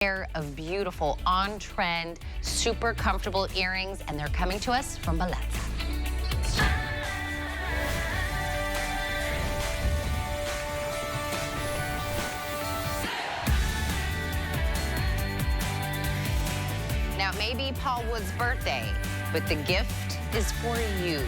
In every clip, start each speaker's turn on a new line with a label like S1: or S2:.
S1: Pair of beautiful, on-trend, super comfortable earrings, and they're coming to us from Bellezza. Now, it may be Paul Wood's birthday, but the gift is for you.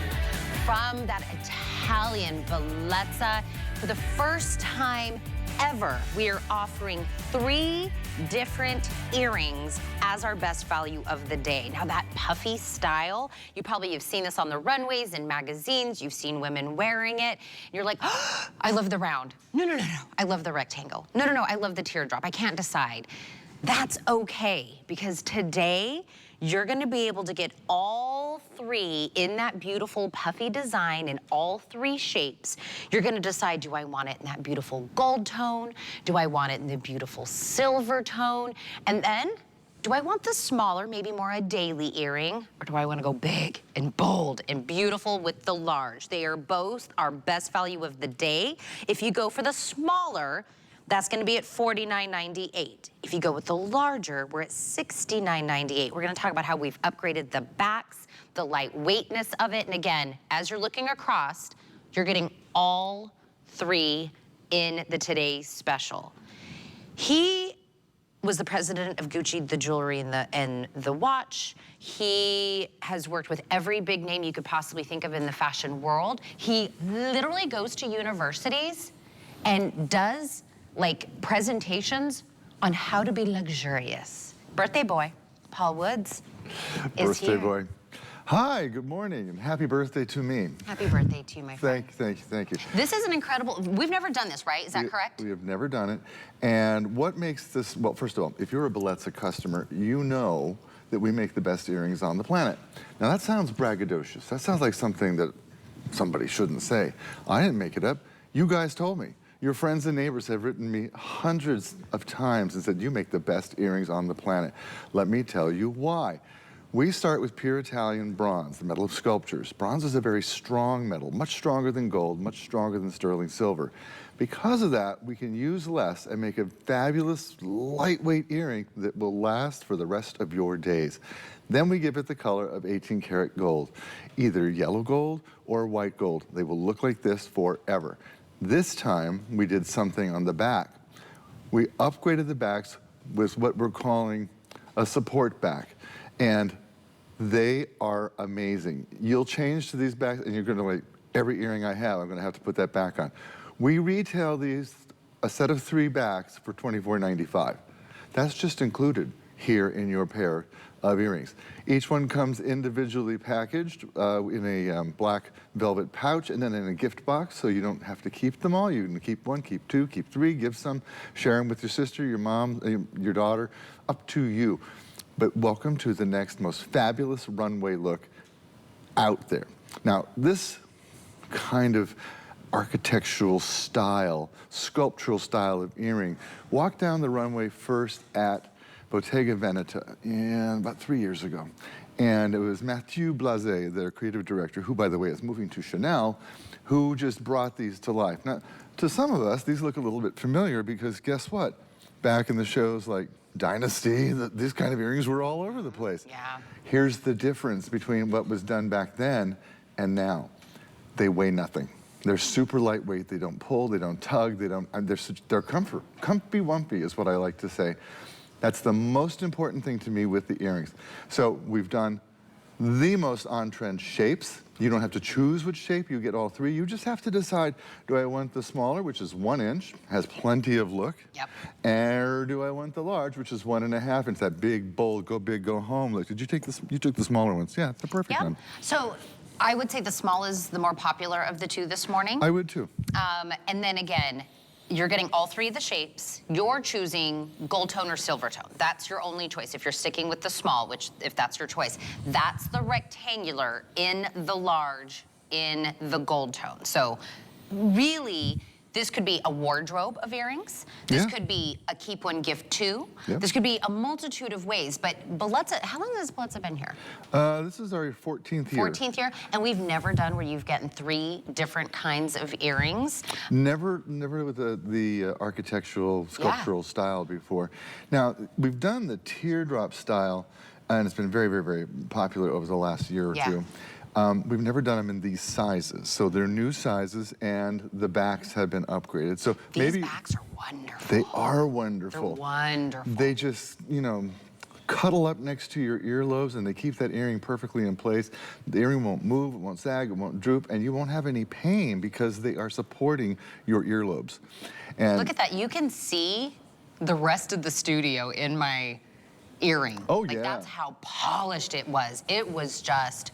S1: From that Italian Bellezza, for the first time ever, we are offering 3 different earrings as our best value of the day. Now, that puffy style, you probably have seen this on the runways and magazines. You've seen women wearing it. And you're like, oh, I love the round. No, no, no, no. I love the rectangle. No, no, no. I love the teardrop. I can't decide. That's okay, because today you're gonna be able to get all 3 in that beautiful puffy design in all 3 shapes. You're gonna decide, do I want it in that beautiful gold tone? Do I want it in the beautiful silver tone? And then, do I want the smaller, maybe more a daily earring? Or do I wanna go big and bold and beautiful with the large? They are both our best value of the day. If you go for the smaller, that's gonna be at $49.98. If you go with the larger, we're at $69.98. We're gonna talk about how we've upgraded the backs, the lightweightness of it, and again, as you're looking across, you're getting all 3 in the Today's Special. He was the president of Gucci, the jewelry and the watch. He has worked with every big name you could possibly think of in the fashion world. He literally goes to universities and does like presentations on how to be luxurious. Birthday boy, Paul Woods is here.
S2: Birthday boy. Hi, good morning, and happy birthday to me.
S1: Happy birthday to you, my friend.
S2: Thank you.
S1: This is an incredible, we've never done this, right? Is that correct?
S2: We have never done it. And what makes this, well, first of all, if you're a Bellezza customer, you know that we make the best earrings on the planet. Now that sounds braggadocious. That sounds like something that somebody shouldn't say. I didn't make it up. You guys told me. Your friends and neighbors have written me hundreds of times and said, you make the best earrings on the planet. Let me tell you why. We start with pure Italian bronze, the metal of sculptures. Bronze is a very strong metal, much stronger than gold, much stronger than sterling silver. Because of that, we can use less and make a fabulous, lightweight earring that will last for the rest of your days. Then we give it the color of 18 karat gold, either yellow gold or white gold. They will look like this forever. This time, we did something on the back. We upgraded the backs with what we're calling a support back. And they are amazing. You'll change to these backs and you're gonna like, every earring I have, I'm gonna have to put that back on. We retail these, a set of 3 backs for $24.95. That's just included here in your pair of earrings. Each one comes individually packaged in a black velvet pouch and then in a gift box, so you don't have to keep them all. You can keep 1, keep 2, keep 3, give some, share them with your sister, your mom, your daughter, up to you. But welcome to the next most fabulous runway look out there. Now, this kind of architectural style, sculptural style of earring, walked down the runway first at Bottega Veneta about 3 years ago. And it was Mathieu Blazé, their creative director, who, by the way, is moving to Chanel, who just brought these to life. Now, to some of us, these look a little bit familiar because guess what? Back in the shows like Dynasty, these kind of earrings were all over the place.
S1: Yeah. Here's
S2: the difference between what was done back then and now. They weigh nothing. They're super lightweight, they don't pull, they don't tug, they're comfy wumpy is what I like to say. That's the most important thing to me with the earrings. So we've done the most on-trend shapes. You don't have to choose which shape, you get all 3. You just have to decide, do I want the smaller, which is 1 inch, has plenty of look?
S1: Yep.
S2: Or do I want the large, which is 1.5 inch, that big, bold, go big, go home look? Did you take this? You took the smaller ones. Yeah, it's the perfect one.
S1: So I would say the small is the more popular of the 2 this morning.
S2: I would too.
S1: And then again, you're getting all 3 of the shapes. You're choosing gold tone or silver tone. That's your only choice. If you're sticking with the small, which if that's your choice, that's the rectangular in the large in the gold tone. So really, This could be a wardrobe of earrings. This
S2: Yeah.
S1: could be a keep one, gift two.
S2: Yep.
S1: This could be a multitude of ways. But Bellezza, how long has Bellezza been here?
S2: This is our 14th year.
S1: 14th year, and we've never done where you've gotten 3 different kinds of earrings.
S2: Never with the architectural, sculptural style before. Now, we've done the teardrop style, and it's been very, very, very popular over the last year or two. We've never done them in these sizes. So they're new sizes, and the backs have been upgraded. So
S1: These
S2: maybe
S1: backs are wonderful.
S2: they are wonderful.
S1: They're wonderful.
S2: They just, you know, cuddle up next to your earlobes, and they keep that earring perfectly in place. The earring won't move, it won't sag, it won't droop, and you won't have any pain because they are supporting your earlobes. And
S1: look at that. You can see the rest of the studio in my earring.
S2: Oh,
S1: like,
S2: yeah.
S1: That's how polished it was. It was just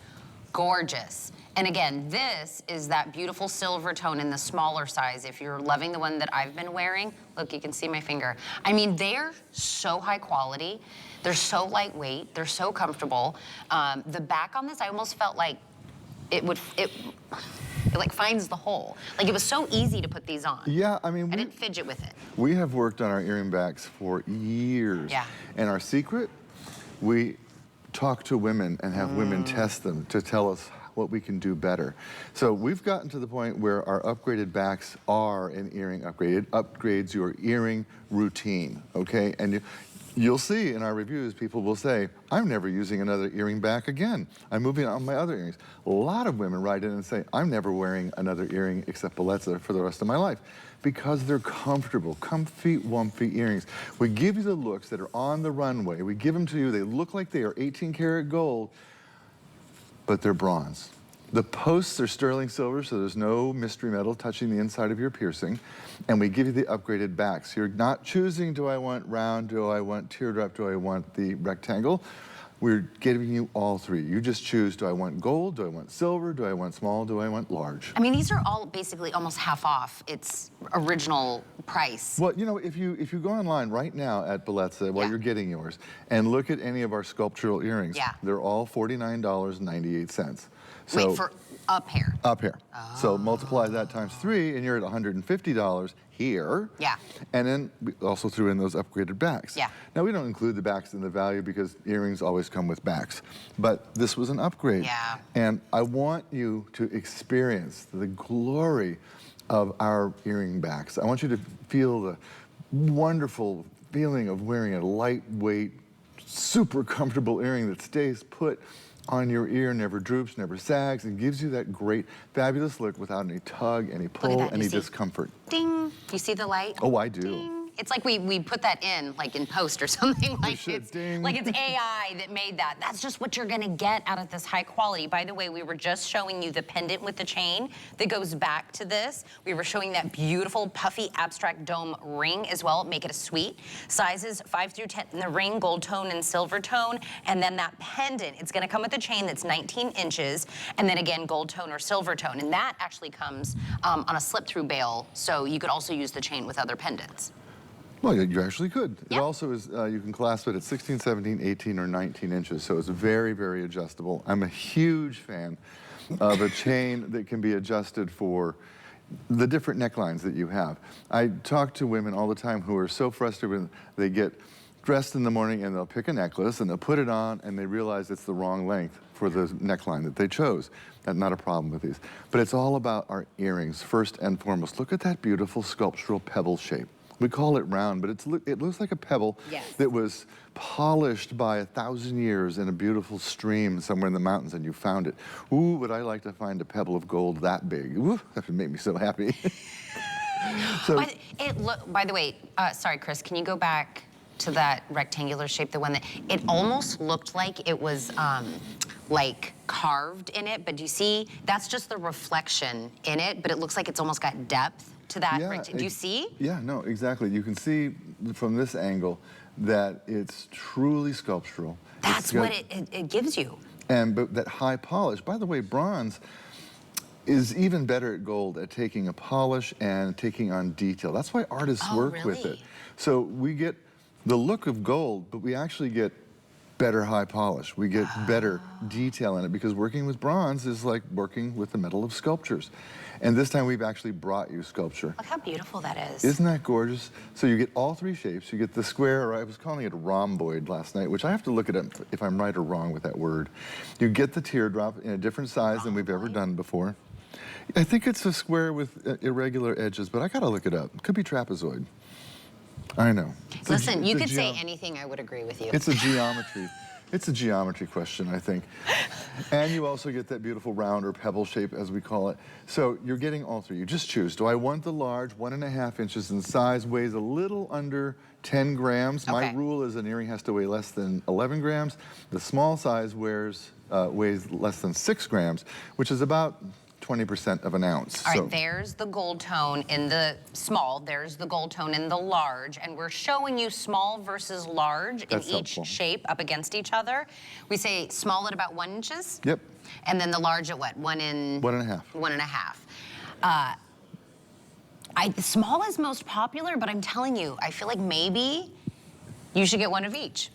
S1: gorgeous. And again, this is that beautiful silver tone in the smaller size. If you're loving the one that I've been wearing, look, you can see my finger. I mean, they're so high quality. They're so lightweight. They're so comfortable. The back on this, I almost felt like it like finds the hole. Like, it was so easy to put these on.
S2: yeah, I mean,
S1: I didn't fidget with it.
S2: we have worked on our earring backs for years.
S1: Yeah.
S2: And our secret, we talk to women and have women test them to tell us what we can do better. So we've gotten to the point where our upgraded backs are an earring upgrade. It upgrades your earring routine, okay? And you'll see in our reviews, people will say, I'm never using another earring back again. I'm moving on my other earrings. A lot of women write in and say, I'm never wearing another earring except Bellezza for the rest of my life, because they're comfortable, comfy, wumpy earrings. We give you the looks that are on the runway. We give them to you. They look like they are 18 karat gold, but they're bronze. The posts are sterling silver, so there's no mystery metal touching the inside of your piercing. And we give you the upgraded backs. You're not choosing, do I want round, do I want teardrop, do I want the rectangle? We're giving you all 3. You just choose, do I want gold, do I want silver, do I want small, do I want large?
S1: I mean, these are all basically almost half off its original price.
S2: Well, you know, if you go online right now at Bellezza while you're getting yours and look at any of our sculptural earrings, they're all $49.98. So,
S1: wait, for a pair?
S2: A pair. So multiply that times 3 and you're at $150 here.
S1: Yeah.
S2: And then we also threw in those upgraded backs.
S1: Yeah.
S2: Now, we don't include the backs in the value because earrings always come with backs. But this was an upgrade.
S1: Yeah.
S2: And I want you to experience the glory of our earring backs. I want you to feel the wonderful feeling of wearing a lightweight, super comfortable earring that stays put on your ear, never droops, never sags, and gives you that great, fabulous look without any tug, any pull, any discomfort.
S1: Ding! You see the light?
S2: Oh, I do.
S1: Ding. It's like we put that in, like in post or something. Like
S2: ding.
S1: like it's AI that made that. That's just what you're gonna get out of this high quality. By the way, we were just showing you the pendant with the chain that goes back to this. We were showing that beautiful puffy abstract dome ring as well. Make it a suite. Sizes 5 through 10 in the ring, gold tone and silver tone. And then that pendant, it's gonna come with a chain that's 19 inches. And then again, gold tone or silver tone. And that actually comes on a slip-through bail. So you could also use the chain with other pendants.
S2: Well, you actually could.
S1: Yeah.
S2: It also is, you can clasp it at 16, 17, 18, or 19 inches, so it's very, very adjustable. I'm a huge fan of a chain that can be adjusted for the different necklines that you have. I talk to women all the time who are so frustrated when they get dressed in the morning and they'll pick a necklace and they'll put it on and they realize it's the wrong length for the neckline that they chose. That's not a problem with these. But it's all about our earrings, first and foremost. Look at that beautiful sculptural pebble shape. We call it round, but it looks like a pebble that was polished by 1,000 years in a beautiful stream somewhere in the mountains, and you found it. Ooh, would I like to find a pebble of gold that big? Ooh, that would make me so happy. So,
S1: by the way, sorry, Chris, can you go back to that rectangular shape, the one that, it almost looked like it was like carved in it, but do you see, that's just the reflection in it, but it looks like it's almost got depth to that. Do you see?
S2: Yeah, no, exactly. You can see from this angle that it's truly sculptural.
S1: That's what it gives you.
S2: But that high polish, by the way, bronze is even better at gold at taking a polish and taking on detail. That's why artists work with it. So we get the look of gold, but we actually get better high polish. We get better detail in it because working with bronze is like working with the metal of sculptures. And this time we've actually brought you sculpture.
S1: Look how beautiful that is.
S2: Isn't that gorgeous? So you get all three shapes. You get the square, or I was calling it rhomboid last night, which I have to look at it if I'm right or wrong with that word. You get the teardrop in a different size than we've ever done before. I think it's a square with irregular edges, but I gotta look it up. It could be trapezoid. I know.
S1: Listen, you could say anything, I would agree with you.
S2: It's a geometry. It's a geometry question, I think. And you also get that beautiful round or pebble shape, as we call it. So you're getting all three. You just choose. Do I want the large, 1.5 inches in size, weighs a little under 10 grams. My rule is an earring has to weigh less than 11 grams. The small size weighs less than 6 grams, which is about 20% of an ounce.
S1: All right, there's the gold tone in the small, there's the gold tone in the large, and we're showing you small versus large in each shape up against each other. We say small at about 1 inches?
S2: Yep.
S1: And then the large at what, 1.5? 1.5. Small is most popular, but I'm telling you, I feel like maybe you should get one of each.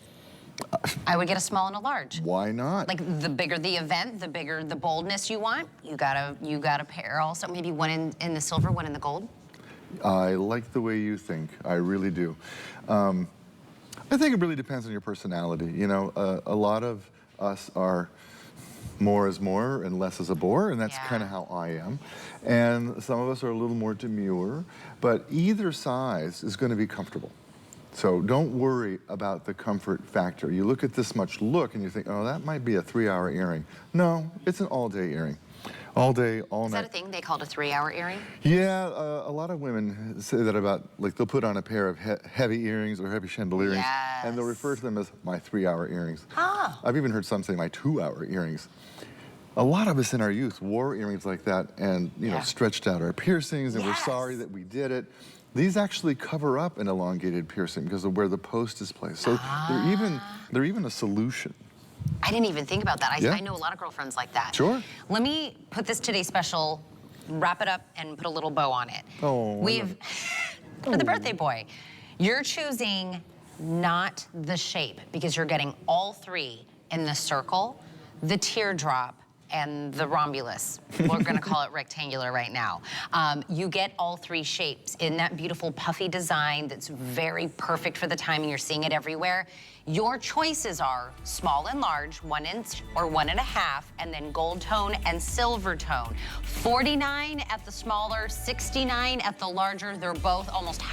S1: I would get a small and a large.
S2: Why not?
S1: Like the bigger the event, the bigger the boldness you want. You gotta pair also. Maybe one in the silver, one in the gold.
S2: I like the way you think. I really do. I think it really depends on your personality. You know, a lot of us are more is more and less is a bore, and that's kind of how I am. And some of us are a little more demure, but either size is going to be comfortable. So don't worry about the comfort factor. You look at this much look and you think, oh, that might be a 3-hour earring. No, it's an all-day earring. All day, all night.
S1: Is that a thing? They call it a 3-hour earring?
S2: Yeah, a lot of women say that about, like, they'll put on a pair of heavy earrings or heavy chandelier earrings, and they'll refer to them as my 3-hour earrings.
S1: Ah.
S2: I've even heard some say my 2-hour earrings. A lot of us in our youth wore earrings like that and, you know, stretched out our piercings, and we're sorry that we did it. These actually cover up an elongated piercing because of where the post is placed. So they're even a solution.
S1: I didn't even think about that. I know a lot of girlfriends like that.
S2: Sure.
S1: Let me put this Today Special, wrap it up, and put a little bow on it.
S2: Oh,
S1: for the birthday boy, you're choosing not the shape because you're getting all three in the circle, the teardrop, and the rhombulus. We're gonna call it rectangular right now. You get all three shapes in that beautiful puffy design that's very perfect for the timing. You're seeing it everywhere. Your choices are small and large, 1 inch or 1.5, and then gold tone and silver tone. $49 at the smaller, $69 at the larger. They're both almost half